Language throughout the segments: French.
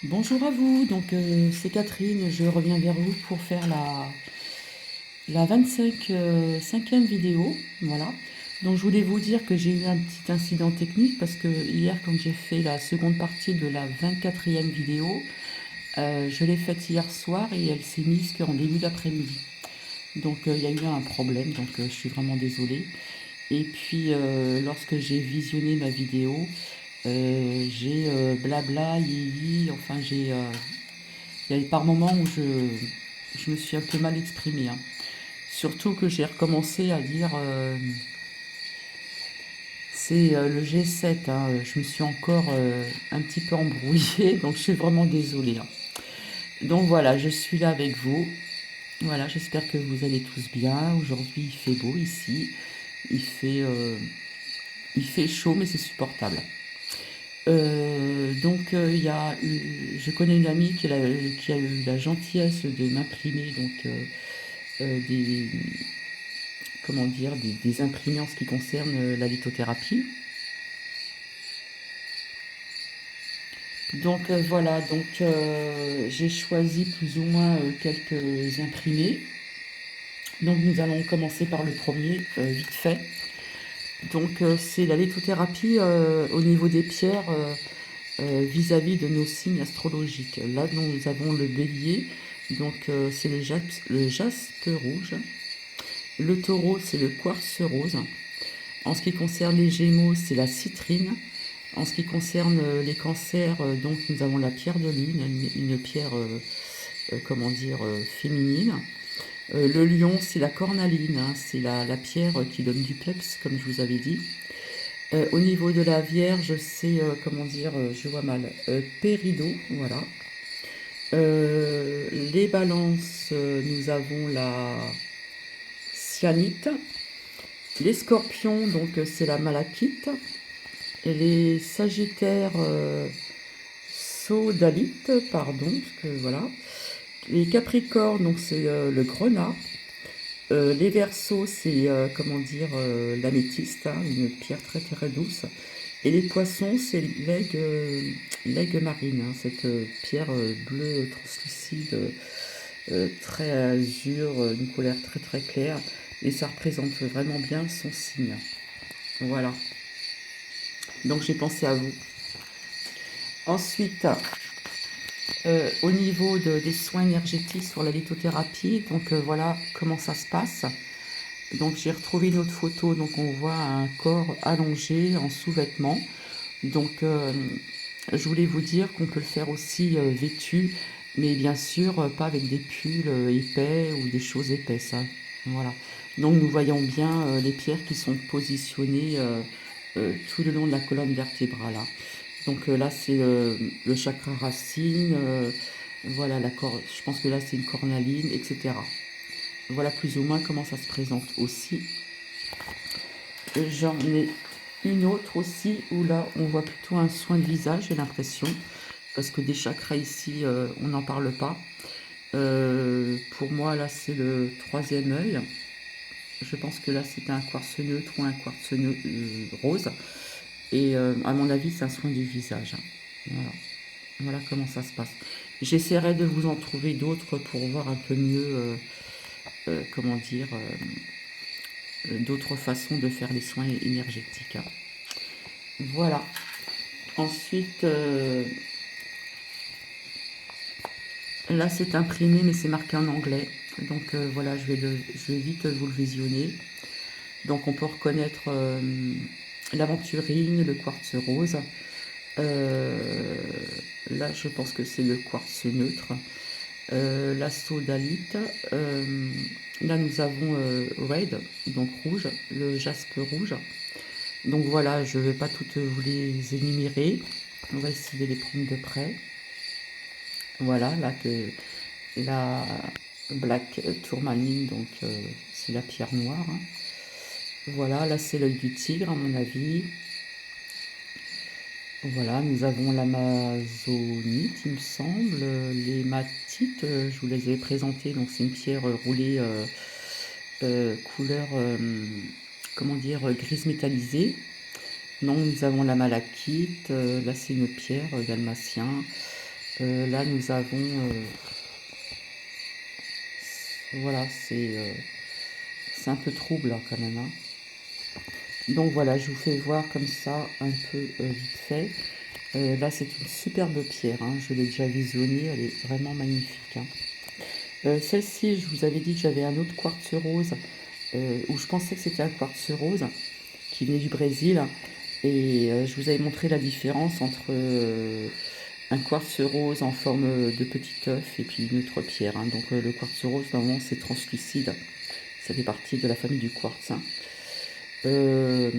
Bonjour à vous, donc c'est Catherine, je reviens vers vous pour faire la 25 cinquième vidéo, voilà. Donc je voulais vous dire que j'ai eu un petit incident technique parce que hier quand j'ai fait la seconde partie de la 24e vidéo, je l'ai faite hier soir et elle s'est mise qu'en début d'après-midi. Donc il y a eu un problème, donc je suis vraiment désolée. Et puis lorsque j'ai visionné ma vidéo, j'ai blabla, yi, enfin il y a par moments où je me suis un peu mal exprimée, hein. Surtout que j'ai recommencé à dire c'est le G7, hein. Je me suis encore un petit peu embrouillée, donc je suis vraiment désolée, hein. Donc voilà, je suis là avec vous. Voilà, j'espère que vous allez tous bien. Aujourd'hui, il fait beau ici. Il fait, euh, il fait chaud, mais c'est supportable. Il y a je connais une amie qui a eu la gentillesse de m'imprimer des, comment dire, des imprimés en ce qui concerne la lithothérapie. Voilà, j'ai choisi plus ou moins quelques imprimés. Donc nous allons commencer par le premier, vite fait. C'est la lithothérapie au niveau des pierres vis-à-vis de nos signes astrologiques. Là, nous avons le bélier, c'est le jaspe rouge. Le taureau, c'est le quartz rose. En ce qui concerne les gémeaux, c'est la citrine. En ce qui concerne les cancers, nous avons la pierre de lune, une pierre, comment dire, féminine. Le lion, c'est la cornaline, hein, c'est la pierre qui donne du peps, comme je vous avais dit. Au niveau de la Vierge, c'est, comment dire, je vois mal, péridot, voilà. Les balances, nous avons la cyanite. Les scorpions, c'est la malachite. Et les sagittaires, sodalite, pardon, parce que voilà. Les capricornes, donc c'est le grenat. Les versos, c'est, comment dire, l'améthyste, hein, une pierre très très douce. Et les poissons, c'est l'aigle marine, hein, cette pierre bleue translucide, très azur, une couleur très très claire. Et ça représente vraiment bien son signe. Voilà. Donc j'ai pensé à vous. Ensuite, au niveau des soins énergétiques sur la lithothérapie, voilà comment ça se passe. Donc j'ai retrouvé une autre photo, donc on voit un corps allongé en sous-vêtements. Donc euh, je voulais vous dire qu'on peut le faire aussi vêtu, mais bien sûr pas avec des pulls épais ou des choses épaisses, hein. Voilà. Donc nous voyons bien les pierres qui sont positionnées tout le long de la colonne vertébrale, hein. Là c'est le chakra racine, voilà je pense que là c'est une cornaline, etc. Voilà plus ou moins comment ça se présente aussi. J'en ai une autre aussi où là on voit plutôt un soin de visage, j'ai l'impression, parce que des chakras ici on n'en parle pas. Pour moi là c'est le troisième œil. Je pense que là c'est un quartz neutre ou un quartz rose. Et à mon avis c'est un soin du visage, hein. Voilà. Voilà comment ça se passe. J'essaierai de vous en trouver d'autres pour voir un peu mieux, comment dire, d'autres façons de faire les soins énergétiques, hein. Voilà. Ensuite, là c'est imprimé mais c'est marqué en anglais. Voilà, je vais vite vous le visionner. Donc on peut reconnaître l'aventurine, le quartz rose. Euh, Là je pense que c'est le quartz neutre. La sodalite. Là nous avons red, donc rouge, le jaspe rouge. Donc voilà, je ne vais pas toutes vous les énumérer. On va essayer de les prendre de près. Voilà, là que la black tourmaline, c'est la pierre noire, hein. Voilà, là c'est l'œil du tigre à mon avis. Voilà, nous avons l'amazonite, il me semble, l'hématite, je vous les ai présentées, donc c'est une pierre roulée couleur, comment dire, grise métallisée. Non, nous avons la malachite, là c'est une pierre dalmatien. Là, nous avons... voilà, c'est un peu trouble là, quand même, hein. Donc voilà, je vous fais voir comme ça un peu vite fait. Là, c'est une superbe pierre, hein. Je l'ai déjà visionnée, elle est vraiment magnifique, hein. Celle-ci, je vous avais dit que j'avais un autre quartz rose, où je pensais que c'était un quartz rose, qui venait du Brésil. Et je vous avais montré la différence entre un quartz rose en forme de petit œuf et puis une autre pierre, hein. Donc le quartz rose, normalement, c'est translucide. Ça fait partie de la famille du quartz, hein. Euh,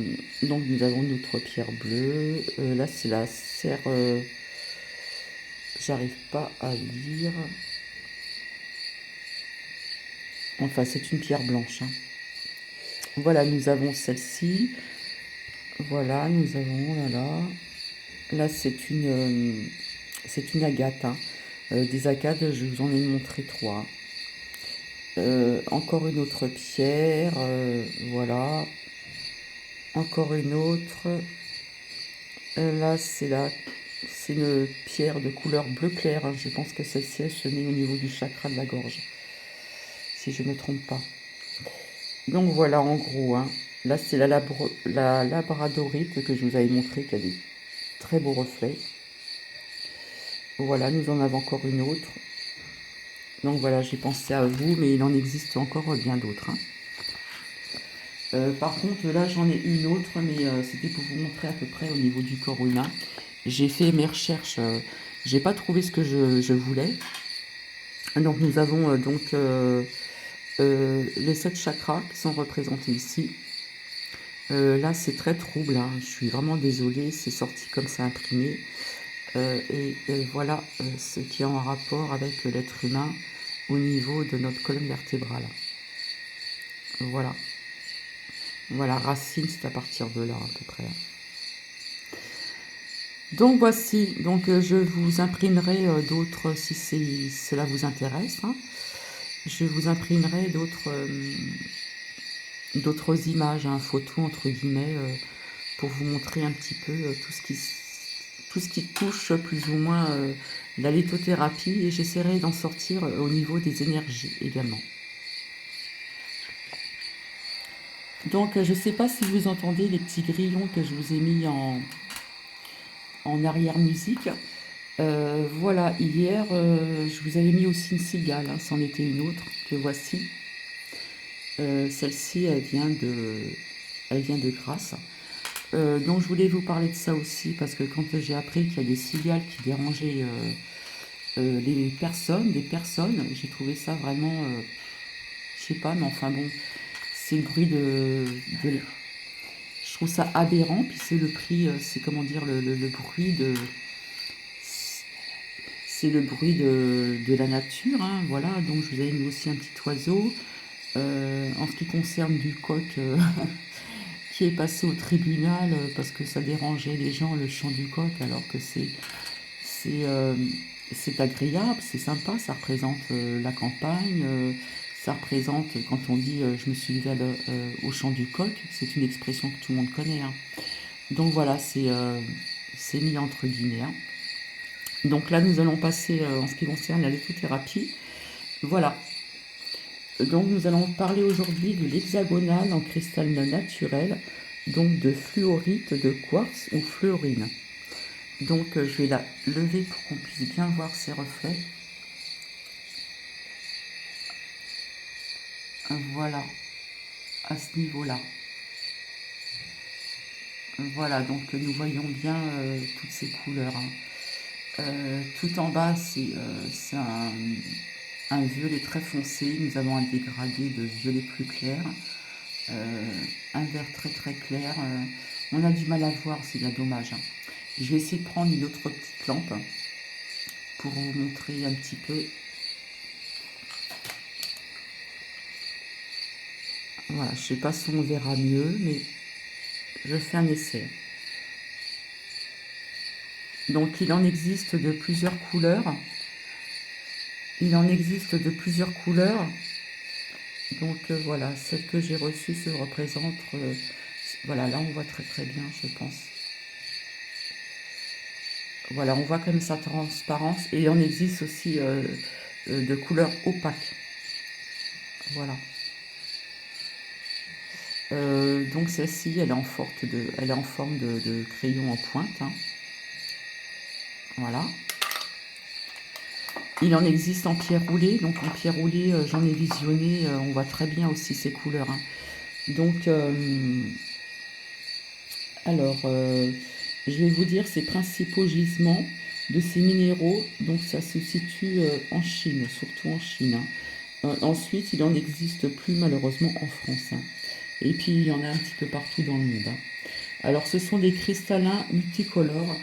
donc nous avons notre pierre bleue. Là, c'est la serre... j'arrive pas à lire. Enfin, c'est une pierre blanche, hein. Voilà, nous avons celle-ci. Voilà, nous avons... Oh là là. Là, c'est une agate, hein. Des agates, je vous en ai montré trois. Encore une autre pierre. Voilà. Encore une autre. Là, c'est une pierre de couleur bleu clair, hein. Je pense que celle-ci, elle se met au niveau du chakra de la gorge, si je ne me trompe pas. Donc voilà, en gros, hein. Là, c'est la labradorite que je vous avais montré, qui a des très beaux reflets. Voilà, nous en avons encore une autre. Donc voilà, j'ai pensé à vous, mais il en existe encore bien d'autres, hein. Par contre, là, j'en ai une autre, mais c'était pour vous montrer à peu près au niveau du corps humain. J'ai fait mes recherches, j'ai pas trouvé ce que je voulais. Donc nous avons les 7 chakras qui sont représentés ici. Là, c'est très trouble, hein. Je suis vraiment désolée, c'est sorti comme ça imprimé. Et voilà ce qui est en rapport avec l'être humain au niveau de notre colonne vertébrale. Voilà. Voilà, racine, c'est à partir de là à peu près. Donc voici, donc je vous imprimerai d'autres si cela vous intéresse, hein. Je vous imprimerai d'autres images, hein, photos entre guillemets, pour vous montrer un petit peu tout ce qui touche plus ou moins la lithothérapie, et j'essaierai d'en sortir au niveau des énergies également. Donc je ne sais pas si vous entendez les petits grillons que je vous ai mis en arrière-musique. Voilà, hier, je vous avais mis aussi une cigale, hein, c'en était une autre, que voici. Celle-ci, elle vient de Grasse. Donc je voulais vous parler de ça aussi, parce que quand j'ai appris qu'il y a des cigales qui dérangeaient des personnes, j'ai trouvé ça vraiment, je sais pas, mais enfin bon, c'est le bruit je trouve ça aberrant, puis c'est le prix, c'est comment dire, le bruit de... C'est le bruit de la nature, hein, voilà. Donc je vous avais mis aussi un petit oiseau. En ce qui concerne du coq qui est passé au tribunal parce que ça dérangeait les gens, le chant du coq, alors que c'est euh, c'est agréable, c'est sympa, ça représente la campagne, ça représente, quand on dit je me suis levé au chant du coq, c'est une expression que tout le monde connaît, hein. Donc voilà, c'est mis entre guillemets, hein. Donc là, nous allons passer en ce qui concerne la lithothérapie. Voilà. Donc nous allons parler aujourd'hui de l'hexagonale en cristal naturel, donc de fluorite de quartz ou fluorine. Donc je vais la lever pour qu'on puisse bien voir ses reflets. Voilà, à ce niveau-là. Voilà, donc nous voyons bien toutes ces couleurs, hein. Tout en bas, c'est un violet très foncé. Nous avons un dégradé de violet plus clair. Un vert très très clair. On a du mal à voir, c'est bien dommage, hein. Je vais essayer de prendre une autre petite lampe pour vous montrer un petit peu. Voilà, je ne sais pas si on verra mieux, mais je fais un essai. Donc il en existe de plusieurs couleurs. Il en existe de plusieurs couleurs. Donc voilà, celle que j'ai reçue se représente. Voilà, là on voit très très bien, je pense. Voilà, on voit comme sa transparence. Et il en existe aussi de couleur opaque. Voilà. Donc celle-ci, elle est en forme de crayon en pointe, hein. Voilà. Il en existe en pierre roulée. Donc en pierre roulée, j'en ai visionné. On voit très bien aussi ces couleurs, hein. Donc, alors, je vais vous dire ces principaux gisements de ces minéraux. Donc ça se situe en Chine, surtout en Chine, hein. Ensuite, il en existe plus malheureusement en France, hein. Et puis, il y en a un petit peu partout dans le monde, hein. Alors, ce sont des cristallins multicolores.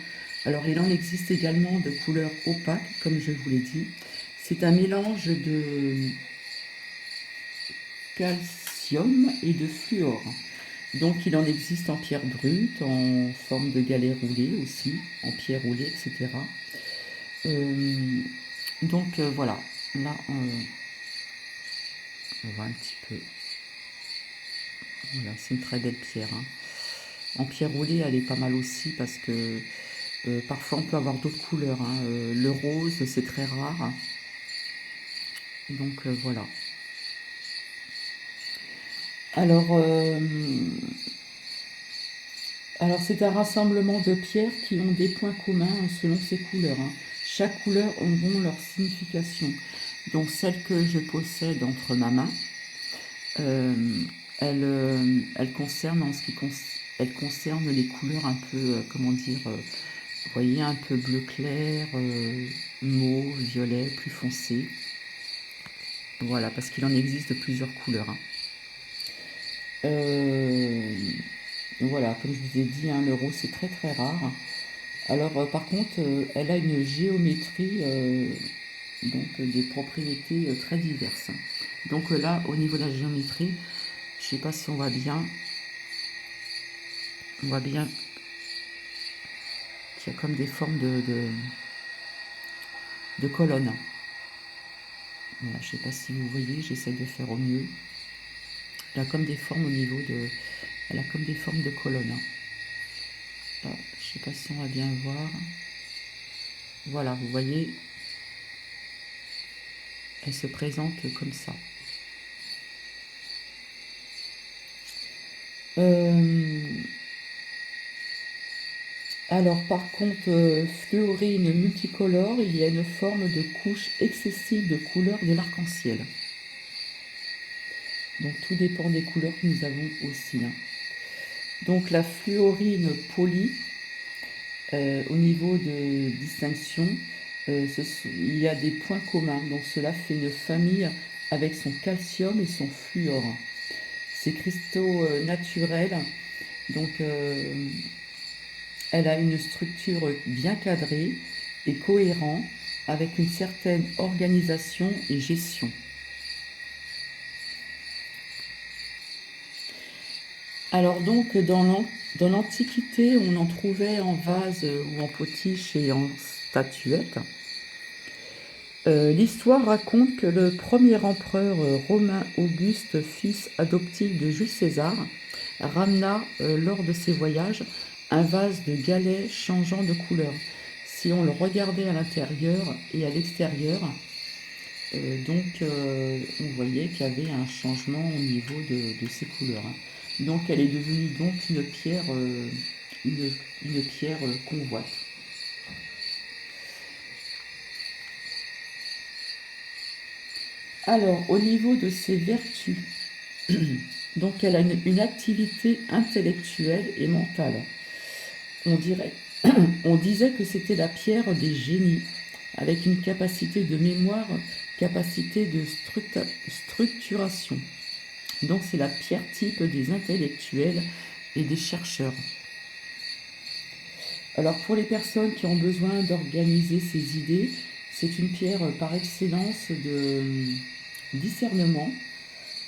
Alors, il en existe également de couleurs opaques, comme je vous l'ai dit. C'est un mélange de calcium et de fluor. Donc, il en existe en pierre brute, en forme de galets roulés aussi, en pierre roulée, etc. Donc, voilà. Là, on voit un petit peu. Voilà, c'est une très belle pierre, hein. En pierre roulée, elle est pas mal aussi parce que parfois on peut avoir d'autres couleurs, hein. Le rose, c'est très rare. Donc voilà. Alors, alors c'est un rassemblement de pierres qui ont des points communs, hein, selon ces couleurs, hein. Chaque couleur auront leur signification. Donc celle que je possède entre ma main, euh, elle concerne elle concerne les couleurs un peu, comment dire, vous voyez, un peu bleu clair, mauve, violet, plus foncé. Voilà, parce qu'il en existe plusieurs couleurs, hein. Euh, voilà, comme je vous ai dit, hein, le rose c'est très très rare. Alors par contre, elle a une géométrie, donc des propriétés très diverses. Donc là, au niveau de la géométrie, je ne sais pas si on voit bien qu'il y a comme des formes de colonnes. Voilà, je ne sais pas si vous voyez, j'essaie de faire au mieux. Elle a comme des formes au niveau de, elle a comme des formes de colonnes, hein. Là, je ne sais pas si on va bien voir. Voilà, vous voyez, elle se présente comme ça. Alors par contre, fluorine multicolore, il y a une forme de couche excessive de couleurs de l'arc-en-ciel. Donc tout dépend des couleurs que nous avons aussi, hein. Donc la fluorine polie, au niveau de distinction, il y a des points communs. Donc cela fait une famille avec son calcium et son fluor. Ces cristaux naturels, donc elle a une structure bien cadrée et cohérente avec une certaine organisation et gestion. Alors donc dans l'Antiquité, on en trouvait en vase ou en potiche et en statuette. L'histoire raconte que le premier empereur romain Auguste, fils adoptif de Jules César, ramena lors de ses voyages un vase de galets changeant de couleur. Si on le regardait à l'intérieur et à l'extérieur, on voyait qu'il y avait un changement au niveau de ces couleurs, hein. Donc elle est devenue donc une pierre convoite. Alors au niveau de ses vertus, donc elle a une activité intellectuelle et mentale. On dirait, on disait que c'était la pierre des génies, avec une capacité de mémoire, capacité de structuration. Donc c'est la pierre type des intellectuels et des chercheurs. Alors pour les personnes qui ont besoin d'organiser ces idées, c'est une pierre par excellence de discernement.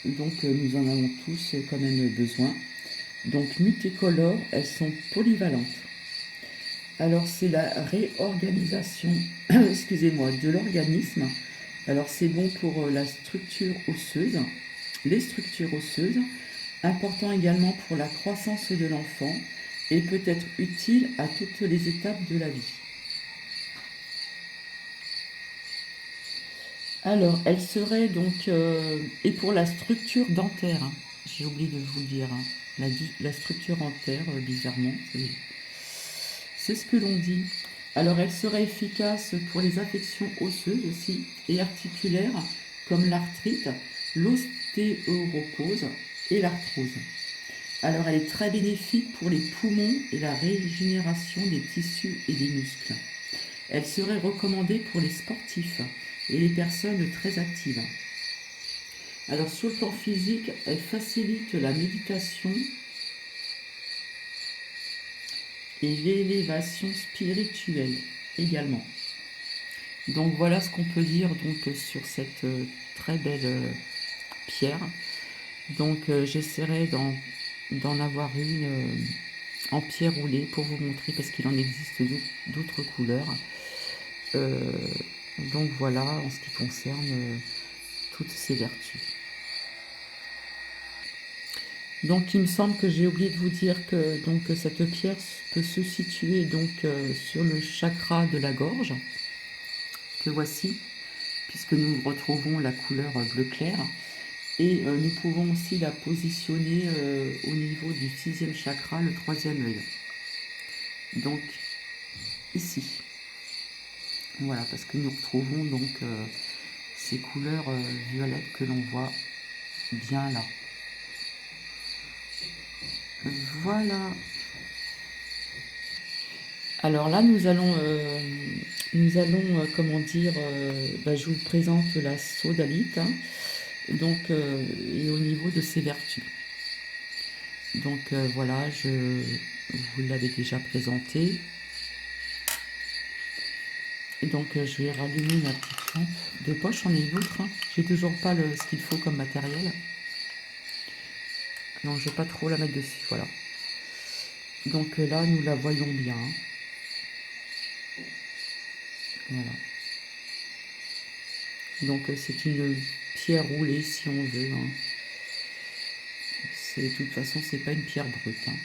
Donc nous en avons tous quand même besoin. Donc multicolores, elles sont polyvalentes. Alors c'est la réorganisation, excusez-moi, de l'organisme. Alors c'est bon pour la structure osseuse, les structures osseuses, important également pour la croissance de l'enfant et peut être utile à toutes les étapes de la vie. Alors, elle serait donc, et pour la structure dentaire, hein, j'ai oublié de vous le dire, hein, la structure dentaire, bizarrement, c'est ce que l'on dit. Alors, elle serait efficace pour les affections osseuses aussi et articulaires, comme l'arthrite, l'ostéoporose et l'arthrose. Alors, elle est très bénéfique pour les poumons et la régénération des tissus et des muscles. Elle serait recommandée pour les sportifs et les personnes très actives. Alors, sur le plan physique, elle facilite la méditation et l'élévation spirituelle également. Donc, voilà ce qu'on peut dire donc, sur cette très belle pierre. Donc, j'essaierai d'en avoir une en pierre roulée pour vous montrer parce qu'il en existe d'autres couleurs. Euh, donc voilà en ce qui concerne toutes ces vertus. Donc il me semble que j'ai oublié de vous dire que donc, cette pierre peut se situer donc, sur le chakra de la gorge, que voici, puisque nous retrouvons la couleur bleu clair. Et nous pouvons aussi la positionner au niveau du 6e chakra, le 3e œil. Donc ici. Voilà, parce que nous retrouvons donc ces couleurs violettes que l'on voit bien là. Voilà. Alors là, nous allons, comment dire, je vous présente la sodalite, hein, donc, et au niveau de ses vertus. Donc voilà, vous l'avez déjà présenté. Et donc je vais rallumer ma petite lampe de poche, j'en ai une autre, hein. J'ai toujours pas ce qu'il faut comme matériel. Non, je vais pas trop la mettre dessus, voilà. Donc là, nous la voyons bien. Voilà. Donc c'est une pierre roulée si on veut, hein. De toute façon, c'est pas une pierre brute, hein.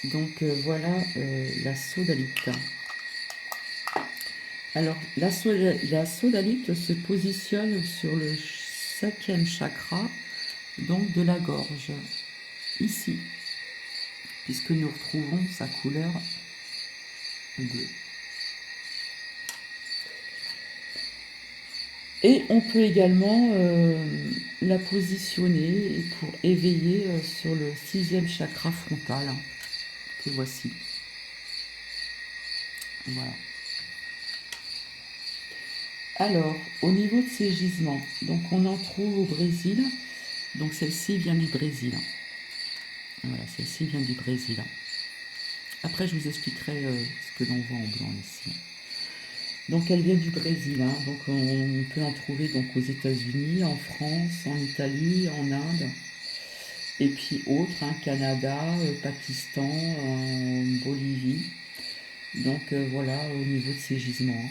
Donc voilà la sodalite. Alors la sodalite se positionne sur le 5e chakra, donc de la gorge, ici, puisque nous retrouvons sa couleur bleue. Et on peut également la positionner pour éveiller sur le 6e chakra frontal, hein, que voici. Voilà. Alors, au niveau de ces gisements, donc on en trouve au Brésil. Donc celle-ci vient du Brésil. Voilà, celle-ci vient du Brésil. Après, je vous expliquerai ce que l'on voit en blanc ici. Donc elle vient du Brésil, hein. Donc on peut en trouver donc aux États-Unis, en France, en Italie, en Inde, et puis autres, hein, Canada, Pakistan, Bolivie. Donc voilà au niveau de ces gisements, hein.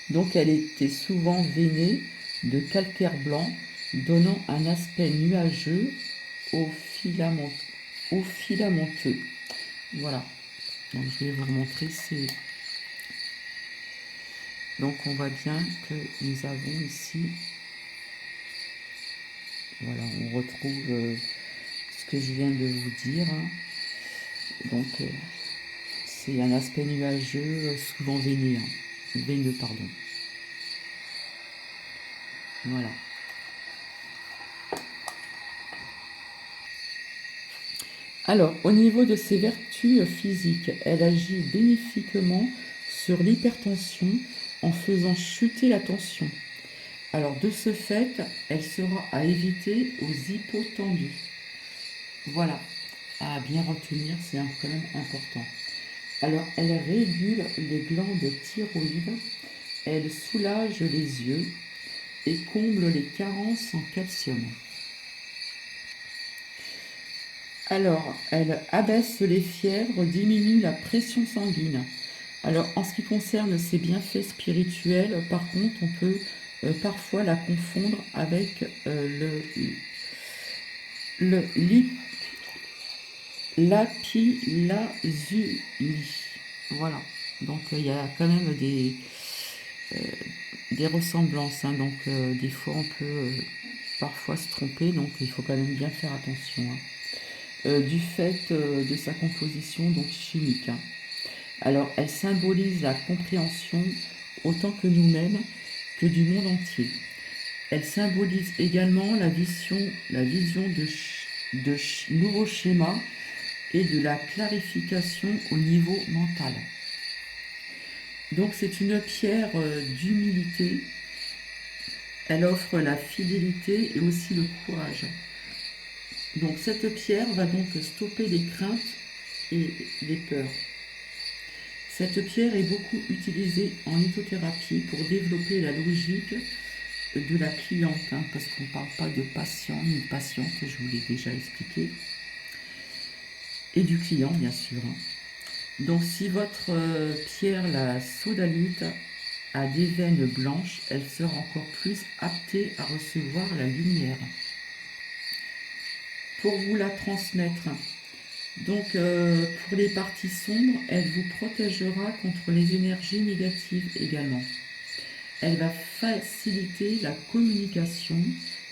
Donc elle était souvent veinée de calcaire blanc, donnant un aspect nuageux au filamenteux. Voilà. Donc je vais vous remontrer ces. Donc on voit bien que nous avons ici, voilà, on retrouve ce que je viens de vous dire, hein. Donc c'est un aspect nuageux, souvent veineux, hein. Veineux, pardon. Voilà. Alors, au niveau de ses vertus physiques, elle agit bénéfiquement sur l'hypertension en faisant chuter la tension. Alors, de ce fait, elle sera à éviter aux hypotendus. Voilà, à bien retenir, c'est quand même important. Alors, elle régule les glandes thyroïdes, elle soulage les yeux et comble les carences en calcium. Alors, elle abaisse les fièvres, diminue la pression sanguine. Alors, en ce qui concerne ses bienfaits spirituels, par contre, on peut parfois la confondre avec lapis-lazuli. Voilà. Donc, il y a quand même des ressemblances, hein, donc des fois on peut parfois se tromper, donc il faut quand même bien faire attention, hein. Du fait de sa composition donc chimique, hein. Alors elle symbolise la compréhension autant que nous-mêmes que du monde entier. Elle symbolise également la vision de nouveaux schémas et de la clarification au niveau mental. Donc c'est une pierre d'humilité. Elle offre la fidélité et aussi le courage. Donc cette pierre va donc stopper les craintes et les peurs. Cette pierre est beaucoup utilisée en lithothérapie pour développer la logique de la cliente, hein, parce qu'on ne parle pas de patient ni de patiente, je vous l'ai déjà expliqué, et du client bien sûr, hein. Donc si votre pierre, la sodalite, a des veines blanches, elle sera encore plus aptée à recevoir la lumière. Pour vous la transmettre, donc pour les parties sombres, elle vous protégera contre les énergies négatives également. Elle va faciliter la communication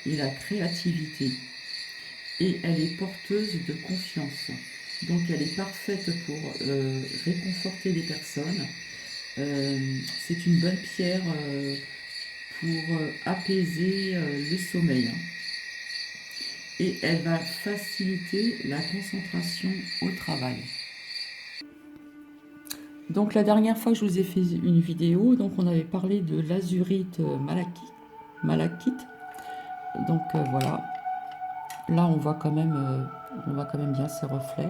et la créativité. Et elle est porteuse de confiance. Donc elle est parfaite pour réconforter les personnes. C'est une bonne pierre pour apaiser le sommeil, hein. Et elle va faciliter la concentration au travail. Donc la dernière fois que je vous ai fait une vidéo, donc on avait parlé de l'azurite malachite. Donc voilà, là on voit quand même bien ses reflets.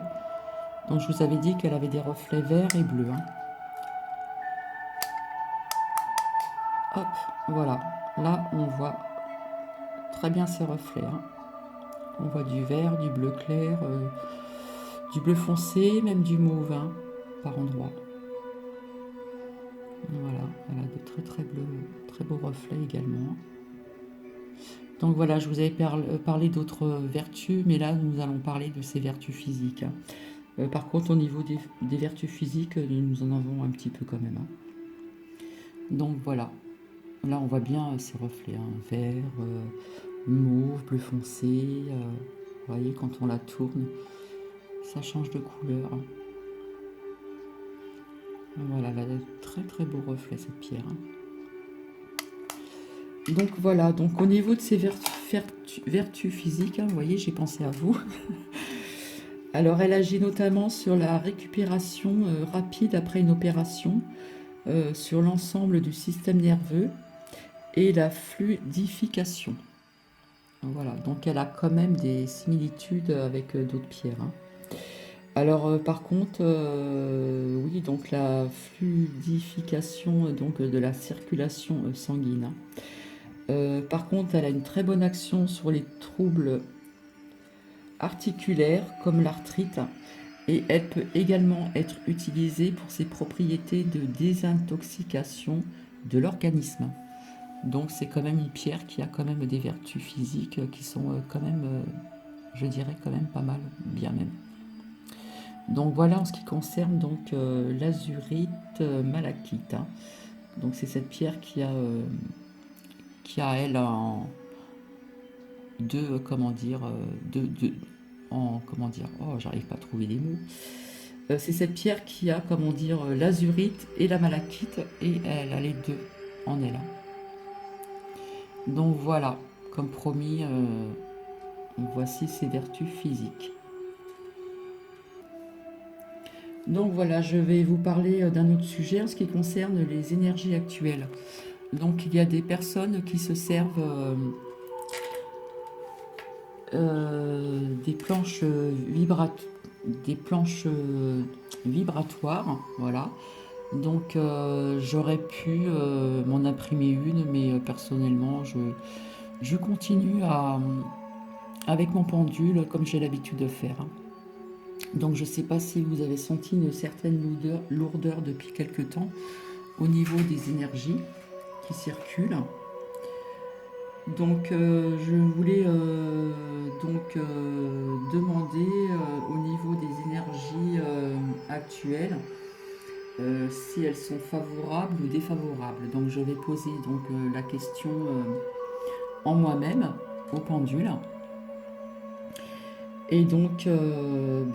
Donc je vous avais dit qu'elle avait des reflets verts et bleus, hein. Hop, voilà, là on voit très bien ses reflets, hein. On voit du vert, du bleu clair, du bleu foncé, même du mauve, hein, par endroits. Voilà, elle a de très beaux reflets également. Donc voilà, je vous avais parlé d'autres vertus, mais là nous allons parler de ses vertus physiques, hein. Par contre, au niveau des vertus physiques, nous en avons un petit peu quand même, hein. Donc voilà, là on voit bien ses reflets, hein, vert, mauve, bleu foncé. Vous voyez, quand on la tourne, ça change de couleur, hein. Voilà, elle a de très beaux reflets cette pierre, hein. Donc voilà, donc au niveau de ses vertus physiques, hein, vous voyez, j'ai pensé à vous. Alors elle agit notamment sur la récupération rapide après une opération, sur l'ensemble du système nerveux et la fluidification. Voilà, donc elle a quand même des similitudes avec d'autres pierres, hein. Alors par contre, oui, donc la fluidification donc, de la circulation sanguine, hein. Par contre, elle a une très bonne action sur les troubles articulaires comme l'arthrite, et elle peut également être utilisée pour ses propriétés de désintoxication de l'organisme. Donc c'est quand même une pierre qui a quand même des vertus physiques qui sont quand même, je dirais quand même pas mal, bien même. Donc voilà en ce qui concerne donc l'azurite malachite, hein. Donc c'est cette pierre qui a elle en oh j'arrive pas à trouver les mots. C'est cette pierre qui a l'azurite et la malachite, et elle a les deux en elle. Donc voilà, comme promis, voici ses vertus physiques. Donc voilà, je vais vous parler d'un autre sujet en ce qui concerne les énergies actuelles. Donc il y a des personnes qui se servent des planches vibratoires, voilà. Donc j'aurais pu m'en imprimer une, mais personnellement je continue avec mon pendule comme j'ai l'habitude de faire. Donc je ne sais pas si vous avez senti une certaine lourdeur depuis quelque temps au niveau des énergies qui circulent. Donc je voulais demander au niveau des énergies actuelles, si elles sont favorables ou défavorables. Donc je vais poser donc, la question en moi-même au pendule. Et donc,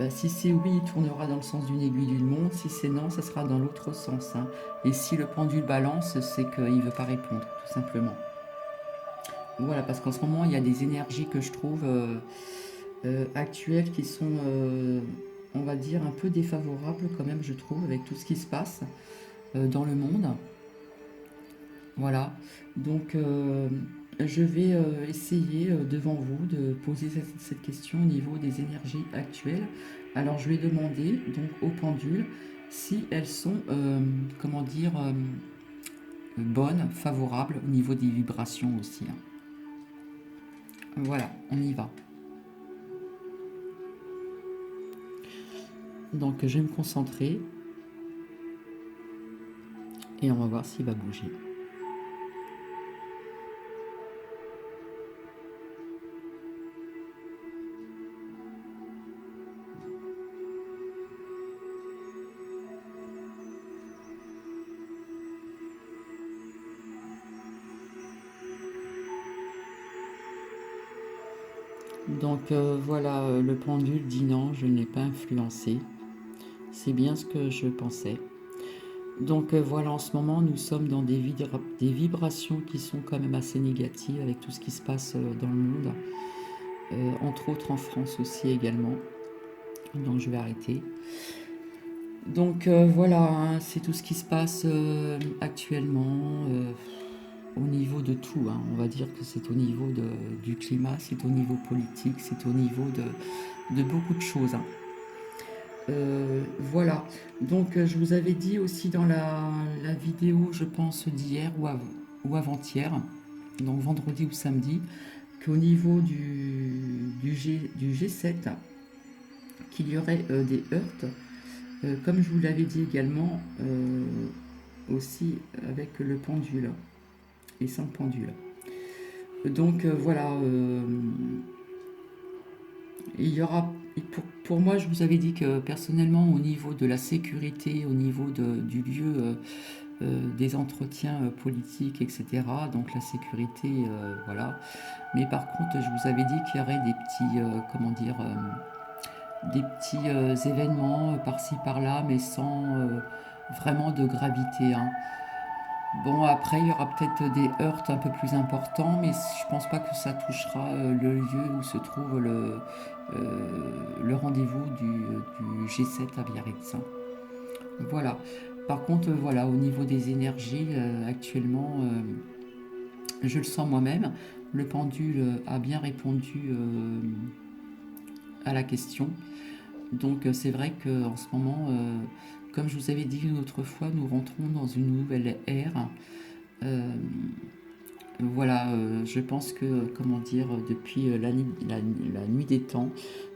si c'est oui, il tournera dans le sens d'une aiguille d'une montre. Si c'est non, ça sera dans l'autre sens, hein. Et si le pendule balance, c'est qu'il ne veut pas répondre, tout simplement. Voilà, parce qu'en ce moment, il y a des énergies que je trouve actuelles qui sont, on va dire, un peu défavorables quand même, je trouve, avec tout ce qui se passe dans le monde. Voilà, donc je vais essayer devant vous de poser cette question au niveau des énergies actuelles. Alors je vais demander donc au pendule si elles sont, comment dire, bonnes, favorables au niveau des vibrations aussi, hein. Voilà, on y va. Donc je vais me concentrer et on va voir s'il va bouger. Donc voilà, le pendule dit non, je ne l'ai pas influencé. C'est bien ce que je pensais. Donc voilà, en ce moment, nous sommes dans des vibrations qui sont quand même assez négatives avec tout ce qui se passe dans le monde, entre autres en France aussi également. Donc je vais arrêter. Donc voilà, hein, c'est tout ce qui se passe actuellement au niveau de tout, hein. On va dire que c'est au niveau du climat, c'est au niveau politique, c'est au niveau de beaucoup de choses, hein. Voilà, donc je vous avais dit aussi dans la vidéo, je pense d'hier ou avant-hier, donc vendredi ou samedi, qu'au niveau du G7, qu'il y aurait des heurts, comme je vous l'avais dit également, aussi avec le pendule et sans pendule. Donc voilà, il y aura, pour moi, je vous avais dit que personnellement, au niveau de la sécurité, au niveau du lieu, des entretiens politiques, etc., donc la sécurité, voilà. Mais par contre, je vous avais dit qu'il y aurait des petits, comment dire, des petits événements par-ci par-là, mais sans vraiment de gravité, hein. Bon, après, il y aura peut-être des heurts un peu plus importants, mais je pense pas que ça touchera le lieu où se trouve le rendez-vous du G7 à Biarritz, hein. Voilà. Par contre, voilà, au niveau des énergies, actuellement, je le sens moi-même. Le pendule a bien répondu à la question. Donc, c'est vrai qu'en ce moment, comme je vous avais dit une autre fois, nous rentrons dans une nouvelle ère. Euh, voilà, je pense que, comment dire, depuis la nuit des temps,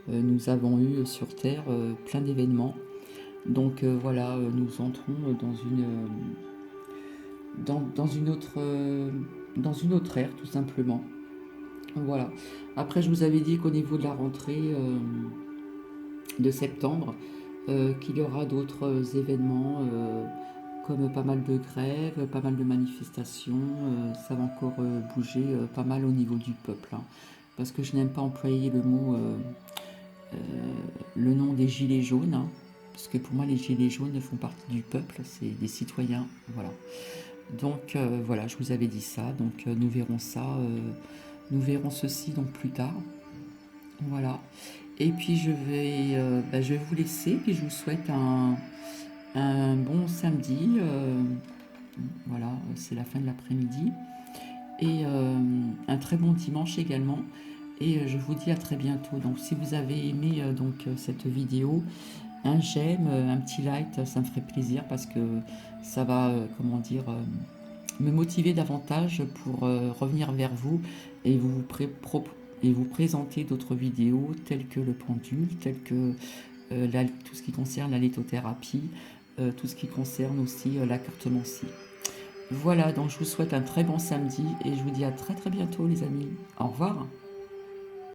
nous avons eu sur Terre plein d'événements. Donc voilà, nous entrons dans une autre ère, tout simplement. Voilà. Après, je vous avais dit qu'au niveau de la rentrée de septembre, qu'il y aura d'autres événements comme pas mal de grèves, pas mal de manifestations. Ça va encore bouger pas mal au niveau du peuple, hein. Parce que je n'aime pas employer euh, le nom des gilets jaunes, hein, parce que pour moi les gilets jaunes font partie du peuple, c'est des citoyens, voilà. Donc voilà, je vous avais dit ça, donc nous verrons ça, nous verrons ceci donc plus tard, voilà. Et puis je vais vous laisser, puis je vous souhaite un bon samedi, voilà, c'est la fin de l'après-midi, et un très bon dimanche également. Et je vous dis à très bientôt. Donc si vous avez aimé cette vidéo, un j'aime, un petit like, ça me ferait plaisir parce que ça va, comment dire, me motiver davantage pour revenir vers vous et vous présenter d'autres vidéos telles que le pendule, telles que tout ce qui concerne la lithothérapie, tout ce qui concerne aussi la cartomancie. Voilà, donc je vous souhaite un très bon samedi et je vous dis à très très bientôt les amis. Au revoir.